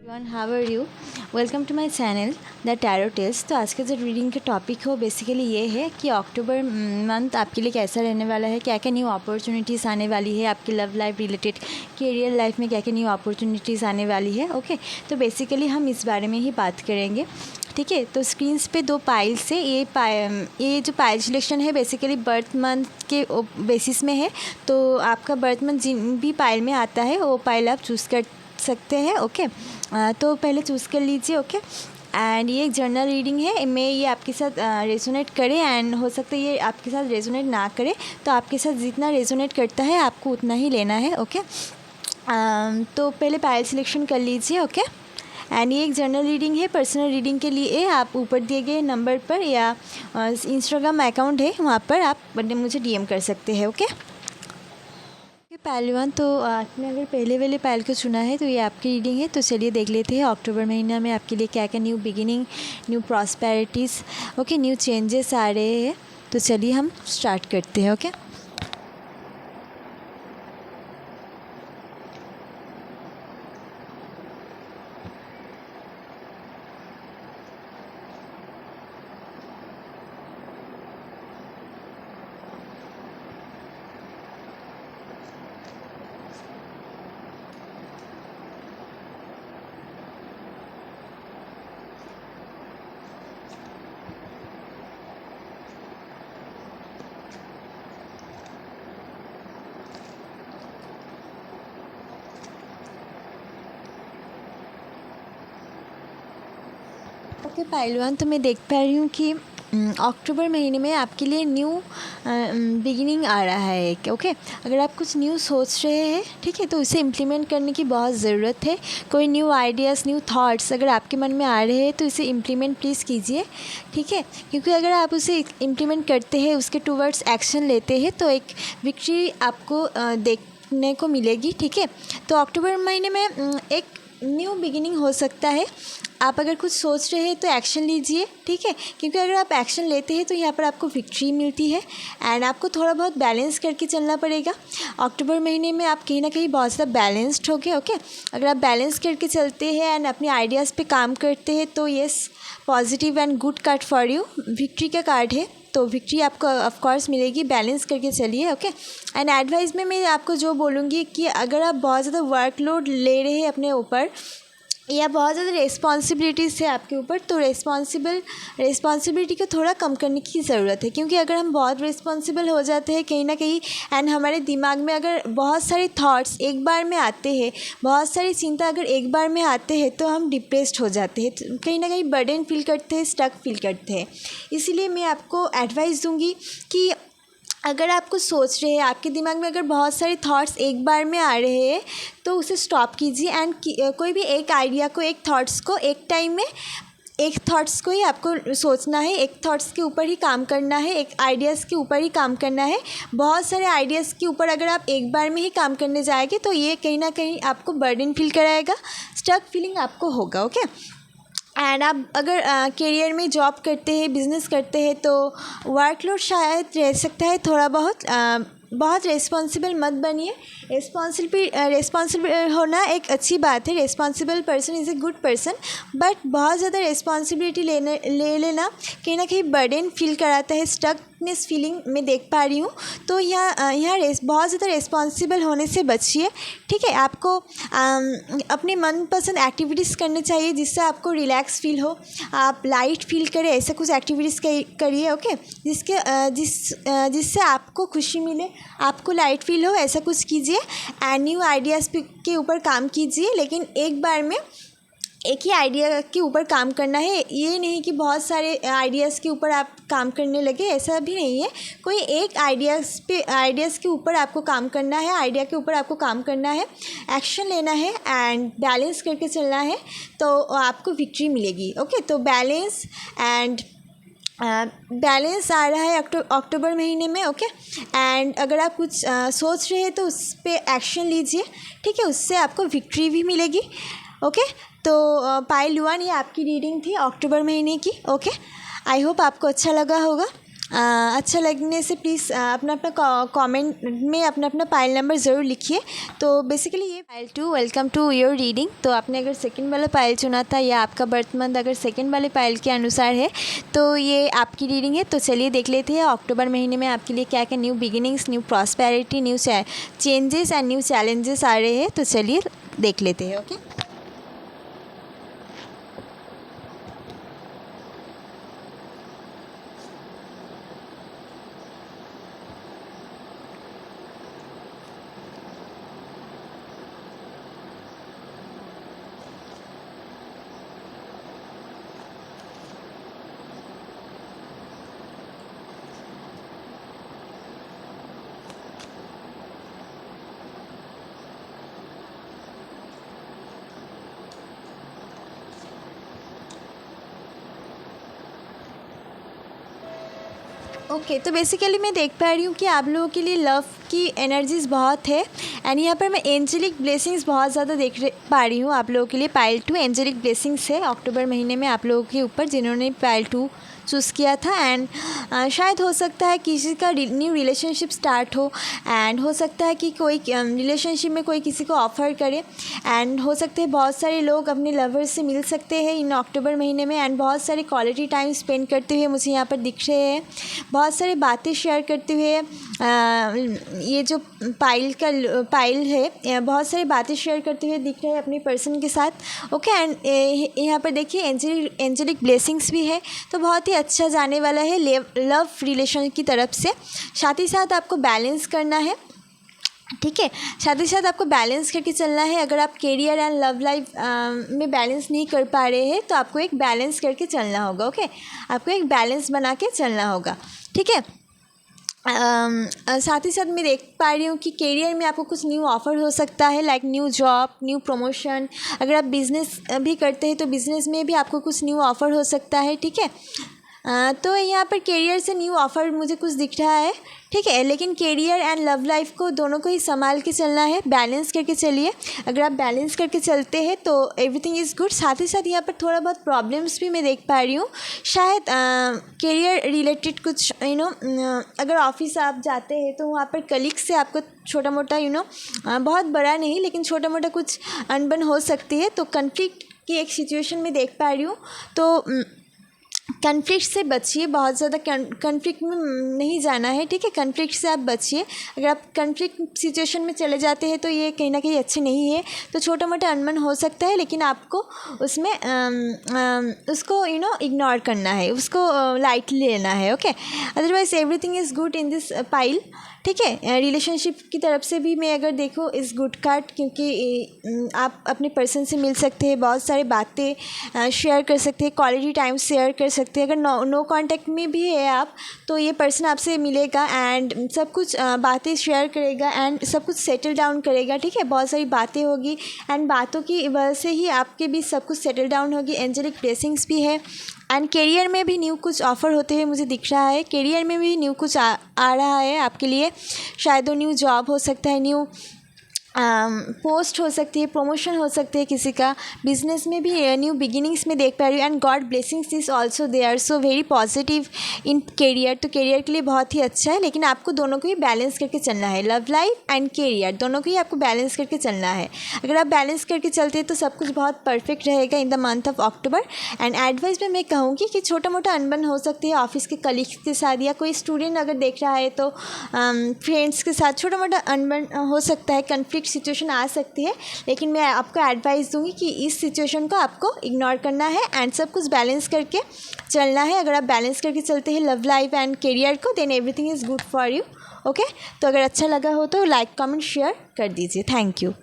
Everyone, how are you? Welcome to my channel the tarot tales. तो आज का जो रीडिंग का टॉपिक है वो बेसिकली ये है कि अक्टूबर मंथ आपके लिए कैसा रहने वाला है, क्या क्या न्यू अपॉर्चुनिटीज़ आने वाली है आपकी love life related, career life में क्या क्या न्यू अपॉर्चुनिटीज़ आने वाली है। ओके, तो बेसिकली हम इस बारे में ही बात करेंगे। ठीक है, तो स्क्रीन्स पे दो पाइल्स है। ये जो पाइल सिलेक्शन है बेसिकली बर्थ मंथ के बेसिस में है। तो आपका बर्थ मंथ जिन भी पाइल में आता है वो पाइल आप चूज़ कर सकते हैं। ओके, तो पहले चूज़ कर लीजिए। ओके, एंड ये एक जर्नल रीडिंग है। मैं ये आपके साथ रेजोनेट करे एंड हो सकता है ये आपके साथ रेजोनेट ना करे, तो आपके साथ जितना रेजोनेट करता है आपको उतना ही लेना है। ओके, तो पहले पायल सिलेक्शन कर लीजिए। ओके, एंड ये एक जर्नल रीडिंग है। पर्सनल रीडिंग के लिए आप ऊपर दिए गए नंबर पर या इंस्टाग्राम अकाउंट है वहाँ पर आप मुझे डीएम कर सकते हैं। ओके, पहलवान, तो आपने अगर पहले वाले पायल को चुना है तो ये आपकी रीडिंग है। तो चलिए देख लेते हैं अक्टूबर महीना में आपके लिए क्या क्या new beginning, new prosperities, okay, new changes आ रहे हैं। तो चलिए हम स्टार्ट करते हैं। ओके, ओके पहलवान, तो मैं देख पा रही हूँ कि अक्टूबर महीने में आपके लिए न्यू बिगिनिंग आ रहा है। ओके, अगर आप कुछ न्यू सोच रहे हैं, ठीक है, तो उसे इम्प्लीमेंट करने की बहुत ज़रूरत है। कोई न्यू आइडियाज़, न्यू थॉट्स अगर आपके मन में आ रहे हैं तो इसे इम्प्लीमेंट प्लीज़ कीजिए। ठीक है, क्योंकि अगर आप उसे इम्प्लीमेंट करते हैं, उसके टूवर्ड्स एक्शन लेते हैं, तो एक विक्ट्री आपको देखने को मिलेगी। ठीक है, तो अक्टूबर महीने में एक न्यू बिगिनिंग हो सकता है। आप अगर कुछ सोच रहे हैं तो एक्शन लीजिए। ठीक है, क्योंकि अगर आप एक्शन लेते हैं तो यहाँ पर आपको विक्ट्री मिलती है एंड आपको थोड़ा बहुत बैलेंस करके चलना पड़ेगा। अक्टूबर महीने में आप कहीं ना कहीं बहुत ज़्यादा बैलेंस्ड हो गए। ओके, अगर आप बैलेंस करके चलते हैं एंड अपने आइडियाज़ पे काम करते हैं तो yes, positive and good card for you, victory का कार्ड है। तो विक्ट्री आपको ऑफ कोर्स मिलेगी, बैलेंस करके चलिए। ओके, एंड एडवाइस में मैं आपको जो बोलूँगी कि अगर आप बहुत ज़्यादा वर्कलोड ले रहे हैं अपने ऊपर या बहुत ज़्यादा रिस्पॉन्सिबिलिटीज़ है आपके ऊपर, तो रिस्पॉन्सिबिलिटी को थोड़ा कम करने की ज़रूरत है। क्योंकि अगर हम बहुत रिस्पॉन्सिबल हो जाते हैं कहीं ना कहीं एंड हमारे दिमाग में अगर बहुत सारे थॉट्स एक बार में आते हैं, बहुत सारी चिंता अगर एक बार में आते हैं, तो हम डिप्रेस्ड हो जाते हैं, तो कहीं ना कहीं बर्डन फील करते हैं, स्टक फील करते हैं। इसीलिए मैं आपको एडवाइस दूँगी कि अगर आप कुछ सोच रहे हैं, आपके दिमाग में अगर बहुत सारे थॉट्स एक बार में आ रहे हैं, तो उसे स्टॉप कीजिए एंड कोई भी एक आइडिया को, एक थॉट्स को एक टाइम में, एक थॉट्स को ही आपको सोचना है, एक थॉट्स के ऊपर ही काम करना है, एक आइडियाज़ के ऊपर ही काम करना है। बहुत सारे आइडियाज़ के ऊपर अगर आप एक बार में ही काम करने जाएंगे तो ये कहीं ना कहीं आपको बर्डन फील कराएगा, स्टक फीलिंग आपको होगा। ओके, एंड आप अगर करियर में जॉब करते हैं, बिज़नेस करते हैं, तो वर्कलोड शायद रह सकता है थोड़ा बहुत। बहुत रिस्पॉन्सिबल मत बनिए। रिस्पॉन्सिबल होना एक अच्छी बात है, responsible person is a good person, but बहुत ज़्यादा रिस्पॉन्सिबिलिटी ले लेना कहीं ना कहीं बर्डन फील कराता है, स्टकनेस फीलिंग मैं देख पा रही हूँ। तो यहाँ बहुत ज़्यादा रिस्पॉन्सिबल होने से बचिए। ठीक है, आपको अपने मनपसंद एक्टिविटीज़ करने चाहिए जिससे आपको रिलैक्स फील हो, आप लाइट फील करें, ऐसे कुछ एक्टिविटीज़ करिए। ओके, जिससे आपको खुशी मिले, आपको लाइट फील हो, ऐसा कुछ कीजिए एंड न्यू आइडियाज़ के ऊपर काम कीजिए। लेकिन एक बार में एक ही आइडिया के ऊपर काम करना है, ये नहीं कि बहुत सारे आइडियाज़ के ऊपर आप काम करने लगे, ऐसा भी नहीं है। कोई एक आइडियाज़ के ऊपर आपको काम करना है, आइडिया के ऊपर आपको काम करना है, एक्शन लेना है एंड बैलेंस करके चलना है, तो आपको विक्ट्री मिलेगी। ओके, तो बैलेंस आ रहा है अक्टूबर महीने में। ओके, एंड अगर आप कुछ सोच रहे हैं तो उस पर एक्शन लीजिए। ठीक है, उससे आपको विक्ट्री भी मिलेगी। ओके, तो पायल 1 ये आपकी रीडिंग थी अक्टूबर महीने की। ओके, आई होप आपको अच्छा लगा होगा। अच्छा लगने से प्लीज़ अपना अपना कमेंट में अपना अपना पाइल नंबर ज़रूर लिखिए। तो बेसिकली ये pile 2 welcome to your reading. तो आपने अगर सेकंड वाला पाइल चुना था या आपका बर्थ मंथ अगर सेकंड वाले पाइल के अनुसार है तो ये आपकी रीडिंग है। तो चलिए देख लेते हैं अक्टूबर महीने में आपके लिए क्या क्या new beginnings, new prosperity, new changes and new challenges आ रहे हैं। तो चलिए देख लेते हैं। ओके, तो बेसिकली मैं देख पा रही हूँ कि आप लोगों के लिए लव की एनर्जीज़ बहुत है एंड यहाँ पर मैं एंजेलिक ब्लेसिंग्स बहुत ज़्यादा पा रही हूँ आप लोगों के लिए। पाइल 2 एंजेलिक ब्लेसिंग्स है अक्टूबर महीने में आप लोगों के ऊपर जिन्होंने पाइल 2 चूज़ किया था। एंड शायद हो सकता है किसी का न्यू रिलेशनशिप स्टार्ट हो एंड हो सकता है कि कोई रिलेशनशिप में कोई किसी को ऑफ़र करे एंड हो सकते हैं बहुत सारे लोग अपने लवर्स से मिल सकते हैं इन अक्टूबर महीने में एंड बहुत सारे क्वालिटी टाइम स्पेंड करते हुए मुझे यहाँ पर दिख रहे हैं। बहुत सारी बातें शेयर करते हुए ये जो पाइल है बहुत सारी बातें शेयर करते हुए दिख रहे हैं अपने पर्सन के साथ। ओके, एंड यहाँ पर देखिए एंजेलिक ब्लेसिंग्स भी है तो बहुत ही अच्छा जाने वाला है लव रिलेशन की तरफ से। साथ ही साथ आपको बैलेंस करना है, ठीक है, साथ ही साथ आपको बैलेंस करके चलना है। अगर आप करियर एंड लव लाइफ में बैलेंस नहीं कर पा रहे हैं तो आपको एक बैलेंस करके चलना होगा। ओके, आपको एक बैलेंस बना के चलना होगा, ठीक है। साथ ही साथ मैं देख पा रही हूँ कि करियर में आपको कुछ न्यू ऑफ़र हो सकता है like new job, new promotion. अगर आप बिज़नेस भी करते हैं तो बिज़नेस में भी आपको कुछ न्यू ऑफ़र हो सकता है, ठीक है। तो यहाँ पर करियर से न्यू ऑफ़र मुझे कुछ दिख रहा है, ठीक है, लेकिन करियर एंड लव लाइफ को दोनों को ही संभाल के चलना है, बैलेंस करके चलिए। अगर आप बैलेंस करके चलते हैं तो एवरीथिंग इज़ गुड। साथ ही साथ यहाँ पर थोड़ा बहुत प्रॉब्लम्स भी मैं देख पा रही हूँ, शायद करियर रिलेटेड कुछ अगर ऑफिस आप जाते हैं तो वहाँ पर कलीग्स से आपको छोटा मोटा बहुत बड़ा नहीं लेकिन छोटा मोटा कुछ अनबन हो सकती है। तो कन्फ्लिक्ट की एक सिचुएशन में देख पा रही हूँ। तो कन्फ्लिक्ट से बचिए, बहुत ज़्यादा कन्फ्लिक्ट में नहीं जाना है, ठीक है। कन्फ्लिक्ट से आप बचिए। अगर आप कन्फ्लिक्ट सिचुएशन में चले जाते हैं तो ये कहीं ना कहीं अच्छे नहीं है। तो छोटा मोटा अनबन हो सकता है लेकिन आपको उसमें उसको इग्नोर करना है, उसको लाइटली लेना है। Okay, otherwise everything is good in this pile, ठीक है। रिलेशनशिप की तरफ से भी मैं अगर देखूँ इस गुड कार्ड, क्योंकि आप अपने पर्सन से मिल सकते हैं, बहुत सारी बातें शेयर कर सकते हैं, क्वालिटी टाइम शेयर कर सकते हैं। अगर नो कांटेक्ट में भी है आप तो ये पर्सन आपसे मिलेगा एंड सब कुछ बातें शेयर करेगा एंड सब कुछ सेटल डाउन करेगा, ठीक है। बहुत सारी बातें होगी एंड बातों की वजह से ही आपके बीच सब कुछ सेटल डाउन होगी। एंजेलिक ब्लेसिंग्स भी है एंड करियर में भी न्यू कुछ ऑफ़र होते हुए मुझे दिख रहा है। करियर में भी न्यू कुछ आ रहा है आपके लिए, शायद वो न्यू जॉब हो सकता है, न्यू पोस्ट हो सकती है, प्रमोशन हो सकती है किसी का। बिजनेस में भी न्यू बिगिनिंग्स में देख पा रही हूँ and God blessings is also there, so very positive in career. तो करियर के लिए बहुत ही अच्छा है लेकिन आपको दोनों को ही बैलेंस करके चलना है, लव लाइफ एंड करियर दोनों को ही आपको बैलेंस करके चलना है। अगर आप बैलेंस करके चलते हैं तो सब कुछ बहुत परफेक्ट रहेगा in the month of October. And advice में मैं कहूँगी कि छोटा मोटा अनबन हो सकती है ऑफिस के कलीग्स के साथ, या कोई स्टूडेंट अगर देख रहा है तो फ्रेंड्स के साथ छोटा मोटा अनबन हो सकता है, कन्फ्लिक्ट सिचुएशन आ सकती है। लेकिन मैं आपको एडवाइस दूंगी कि इस सिचुएशन को आपको इग्नोर करना है एंड सब कुछ बैलेंस करके चलना है। अगर आप बैलेंस करके चलते हैं लव लाइफ एंड करियर को, then everything is good for you. Okay, तो अगर अच्छा लगा हो तो लाइक कमेंट शेयर कर दीजिए। Thank you.